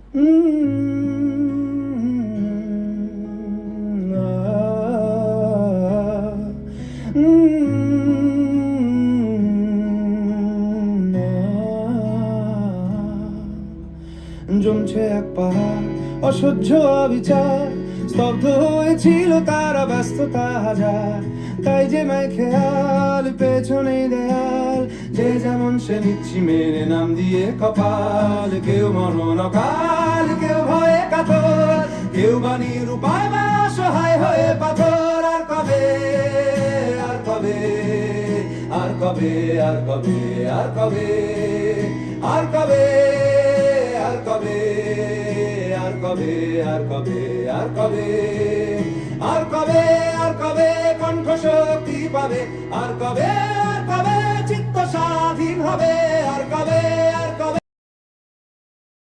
জমছে এক পাহাড় অসহ্য অবিচার, স্তব্ধ হয়েছিল তারা ব্যস্ততা হাজার। তাই যে মাই খেয়াল পেছনে দেয়াল, যে যেমন সে নিচ্ছি মেনে নাম দিয়ে কপাল। কেউ মরণ অকাল, কেউ ভয়ে কাতর, কেউ বা নিরুপায় বা অসহায় হয়ে পাথর। আর কবে, আর কবে, আর কবে, আর কবে, আর কবে, আর কবে, আর কবে, আর কবে, আর কবে, আর কবে, আর কবে, আর কবে কণ্ঠ শক্তি পাবে, আর কবে, আর কবে চিত্ত স্বাধীন হবে, আর কবে, আর